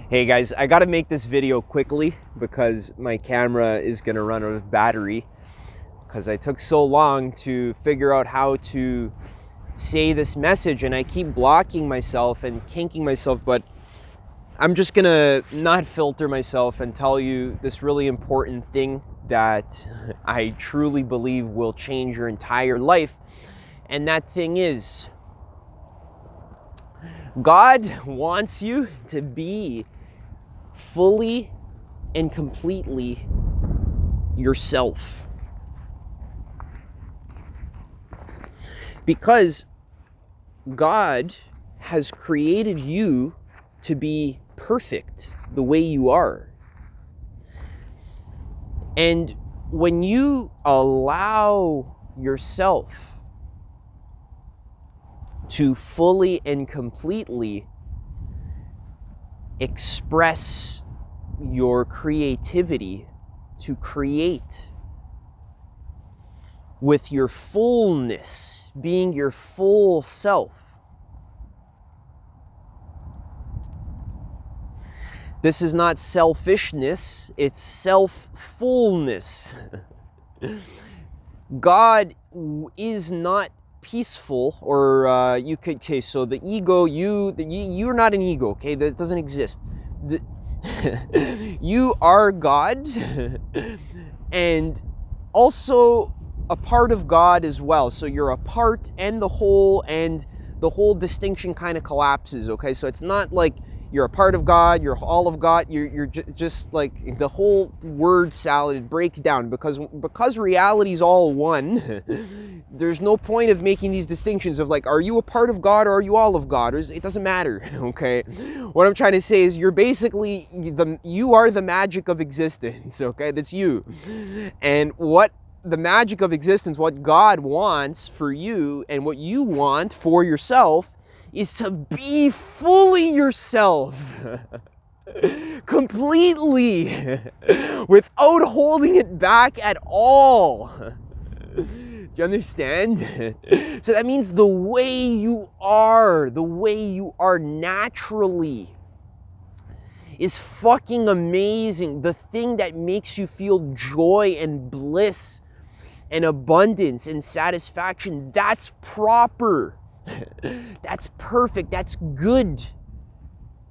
Hey guys, I gotta make this video quickly because my camera is gonna run out of battery because I took so long to figure out how to say this message and I keep blocking myself and kinking myself, but I'm just gonna not filter myself and tell you this really important thing that I truly believe will change your entire life. And that thing is, God wants you to be fully and completely yourself. Because God has created you to be perfect the way you are. And when you allow yourself to fully and completely express your creativity, to create with your fullness, being your full self. This is not selfishness, it's self-fullness. God is not peaceful, or you could, okay, so the ego, you're not an ego, okay, that doesn't exist. You are God and also a part of God as well. So you're a part and the whole distinction kind of collapses, okay? So it's not like you're a part of God, you're all of God, you're just like the whole word salad breaks down because reality is all one. There's no point of making these distinctions of like, are you a part of God or are you all of God? It doesn't matter, okay? What I'm trying to say is you are the magic of existence, okay? That's you. And what the magic of existence, what God wants for you and what you want for yourself is to be fully yourself. Completely. Without holding it back at all. Do you understand? So that means the way you are naturally is fucking amazing. The thing that makes you feel joy and bliss and abundance and satisfaction, that's proper. That's perfect. That's good.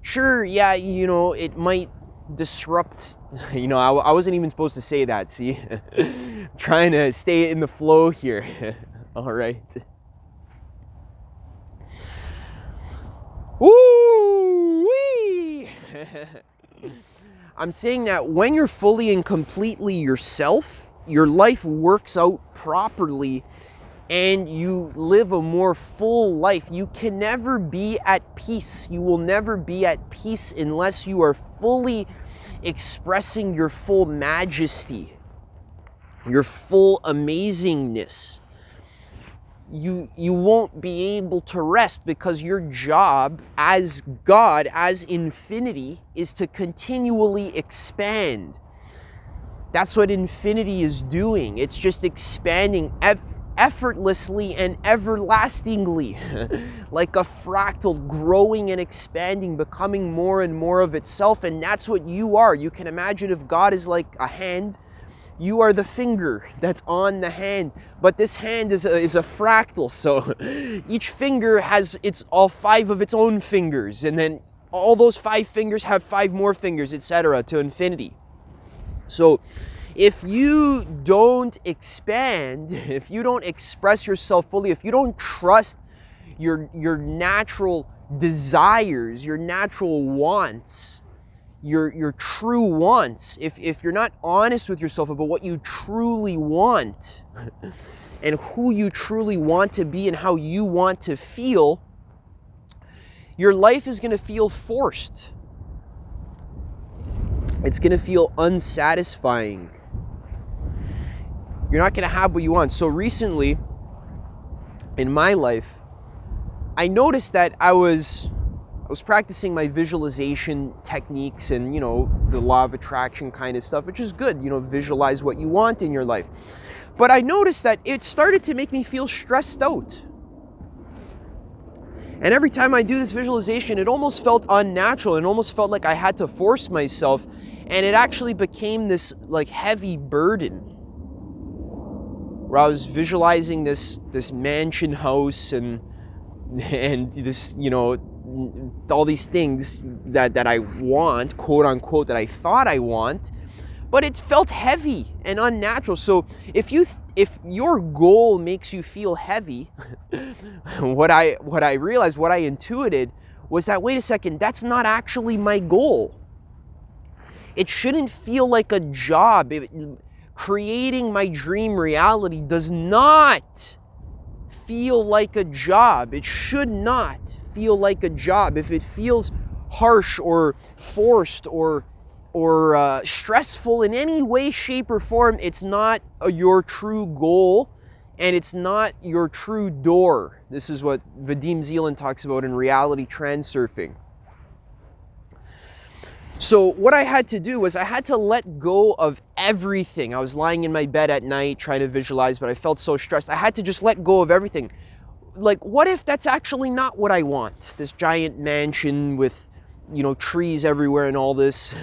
Sure, yeah, it might disrupt. I wasn't even supposed to say that, see? Trying to stay in the flow here. All right. Woo-wee! I'm saying that when you're fully and completely yourself, your life works out properly and you live a more full life. You can never be at peace. You will never be at peace unless you are fully expressing your full majesty, your full amazingness. You won't be able to rest because your job as God, as infinity, is to continually expand. That's what infinity is doing. It's just expanding effortlessly and everlastingly, like a fractal, growing and expanding, becoming more and more of itself. And that's what you are. You can imagine if God is like a hand, you are the finger that's on the hand, but this hand is a fractal. So each finger has all 5 of its own fingers, and then all those 5 fingers have 5 more fingers, etc., to infinity. So if you don't expand, if you don't express yourself fully, if you don't trust your natural desires, your natural wants, your true wants, if you're not honest with yourself about what you truly want and who you truly want to be and how you want to feel, your life is going to feel forced. It's going to feel unsatisfying. You're not going to have what you want. So recently, in my life, I noticed that I was practicing my visualization techniques and, the law of attraction kind of stuff, which is good, visualize what you want in your life. But I noticed that it started to make me feel stressed out. And every time I do this visualization, it almost felt unnatural. It almost felt like I had to force myself. And it actually became this like heavy burden, where I was visualizing this mansion house and this, you know, all these things that I want, quote unquote, that I thought I want, but it felt heavy and unnatural. So if your goal makes you feel heavy, what I realized, what I intuited was that, wait a second, that's not actually my goal. It shouldn't feel like a job. Creating my dream reality does not feel like a job. It should not feel like a job. If it feels harsh or forced or stressful in any way, shape, or form, it's not your true goal, and it's not your true door. This is what Vadim Zeland talks about in reality transurfing. So what I had to do was I had to let go of everything. I was lying in my bed at night trying to visualize, but I felt so stressed. I had to just let go of everything. Like, what if that's actually not what I want? This giant mansion with, you know, trees everywhere and all this,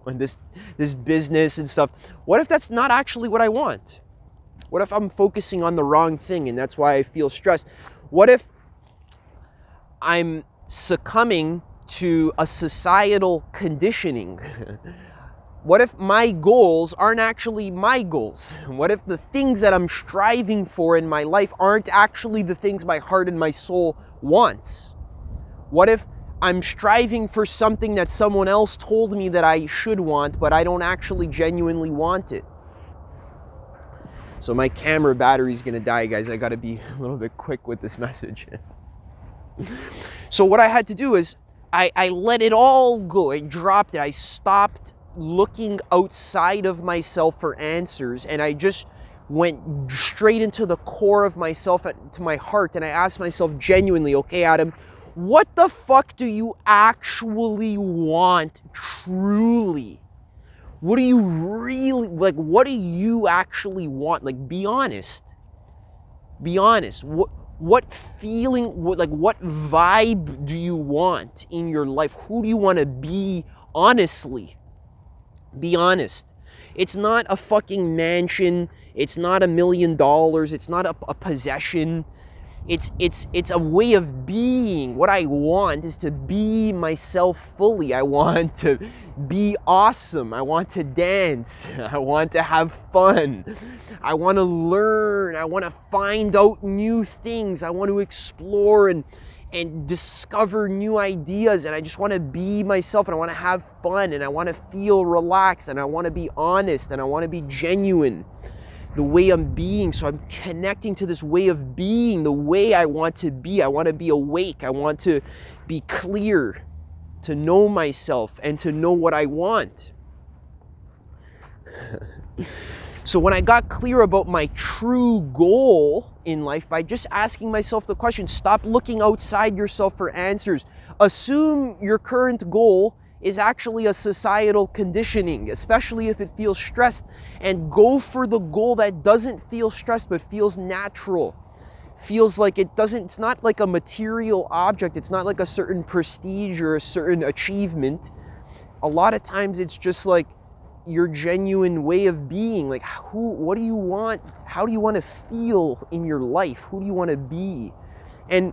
and this business and stuff. What if that's not actually what I want? What if I'm focusing on the wrong thing and that's why I feel stressed? What if I'm succumbing to a societal conditioning? What if my goals aren't actually my goals? What if the things that I'm striving for in my life aren't actually the things my heart and my soul wants? What if I'm striving for something that someone else told me that I should want, but I don't actually genuinely want it? So my camera battery's gonna die, guys. I gotta be a little bit quick with this message. So what I had to do is I let it all go. I dropped it. I stopped looking outside of myself for answers, and I just went straight into the core of myself, to my heart, and I asked myself genuinely, okay, Adam, what the fuck do you actually want truly? What do you really, like, what do you actually want? Like, be honest. Be honest. What feeling, what vibe do you want in your life? Who do you want to be honestly? Be honest. It's not a fucking mansion. It's not $1 million. It's not a possession. It's a way of being. What I want is to be myself fully. I want to be awesome. I want to dance. I want to have fun. I want to learn. I want to find out new things. I want to explore and discover new ideas. And I just want to be myself, and I want to have fun, and I want to feel relaxed, and I want to be honest, and I want to be genuine. The way I'm being, so I'm connecting to this way of being, the way I want to be. I want to be awake. I want to be clear, to know myself and to know what I want. So when I got clear about my true goal in life, by just asking myself the question, stop looking outside yourself for answers. Assume your current goal is actually a societal conditioning, especially if it feels stressed, and go for the goal that doesn't feel stressed but feels natural. Feels like it's not like a material object, it's not like a certain prestige or a certain achievement. A lot of times it's just like your genuine way of being. Like, what do you want? How do you want to feel in your life? Who do you want to be? And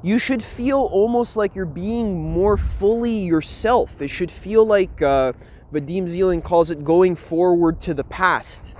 you should feel almost like you're being more fully yourself. It should feel like Vadim Zeland calls it going forward to the past.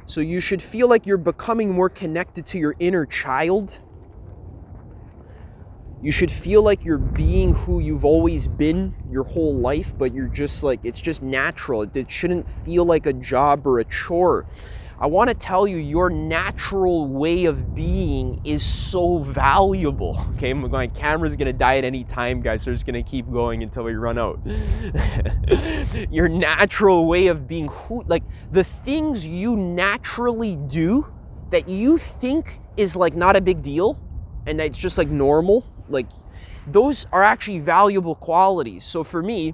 So you should feel like you're becoming more connected to your inner child. You should feel like you're being who you've always been your whole life, but you're just like, it's just natural. It shouldn't feel like a job or a chore. I want to tell you, your natural way of being is so valuable. Okay, my camera's going to die at any time, guys, so it's going to keep going until we run out. Your natural way of being, like the things you naturally do that you think is like not a big deal and that's just like normal, like those are actually valuable qualities. So for me,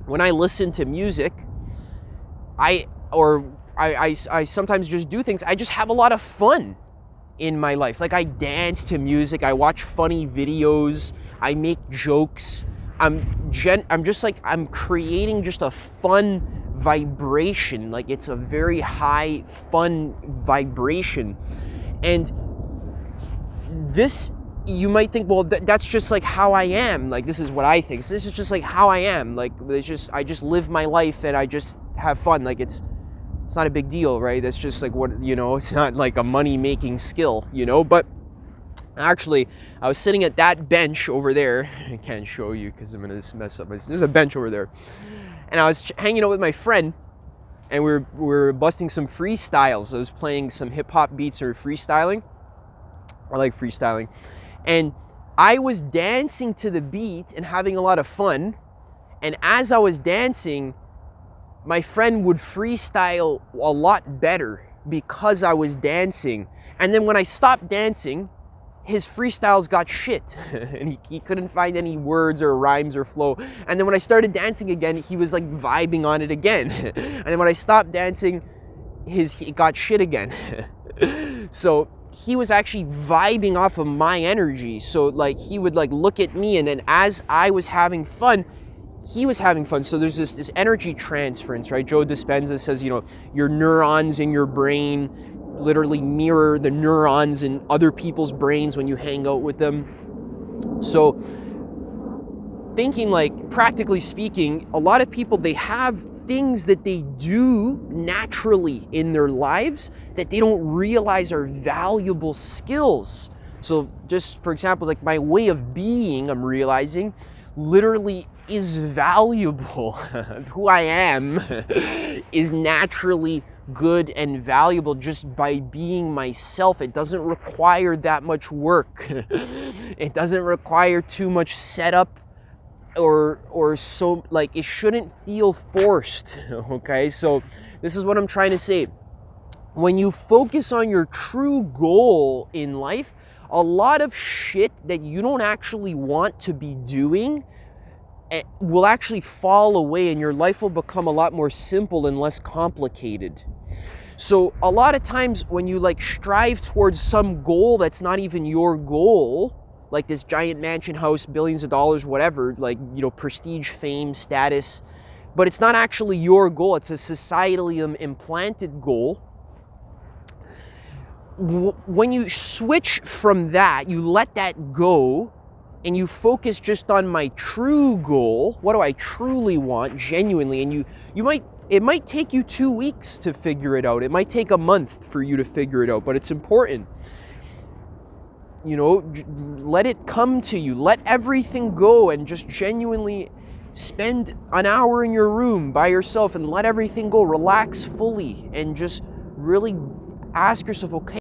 when I listen to music, I sometimes just do things, I just have a lot of fun in my life. Like I dance to music, I watch funny videos, I make jokes. I'm creating just a fun vibration. Like it's a very high, fun vibration. And this, you might think, well, that's just like how I am. Like this is what I think. So this is just like how I am. Like I just live my life and I just have fun. Like it's not a big deal, right? That's just like what, it's not like a money-making skill, But actually, I was sitting at that bench over there. I can't show you because I'm going to mess up. There's a bench over there. And I was hanging out with my friend, and we were busting some freestyles. I was playing some hip-hop beats or freestyling. I like freestyling. And I was dancing to the beat and having a lot of fun. And as I was dancing, my friend would freestyle a lot better because I was dancing. And then when I stopped dancing, his freestyles got shit. And he couldn't find any words or rhymes or flow. And then when I started dancing again, he was like vibing on it again. And then when I stopped dancing, it got shit again. So he was actually vibing off of my energy. So like he would like look at me, and then as I was having fun, he was having fun. So there's this energy transference, right? Joe Dispenza says, your neurons in your brain literally mirror the neurons in other people's brains when you hang out with them. So thinking, like, practically speaking, a lot of people, they have things that they do naturally in their lives that they don't realize are valuable skills. So just for example, like my way of being, I'm realizing literally is valuable. Who I am is naturally good and valuable just by being myself. It doesn't require that much work. It doesn't require too much setup or so, like, it shouldn't feel forced. Okay, so this is what I'm trying to say. When you focus on your true goal in life, a lot of shit that you don't actually want to be doing will actually fall away, and your life will become a lot more simple and less complicated. So a lot of times when you like strive towards some goal that's not even your goal, like this giant mansion house, billions of dollars, whatever, like, prestige, fame, status, but it's not actually your goal, it's a societally implanted goal. When you switch from that, you let that go, and you focus just on my true goal, what do I truly want, genuinely, and it might take you 2 weeks to figure it out. It might take a month for you to figure it out, but it's important. Let it come to you. Let everything go and just genuinely spend an hour in your room by yourself and let everything go. Relax fully and just really ask yourself, okay,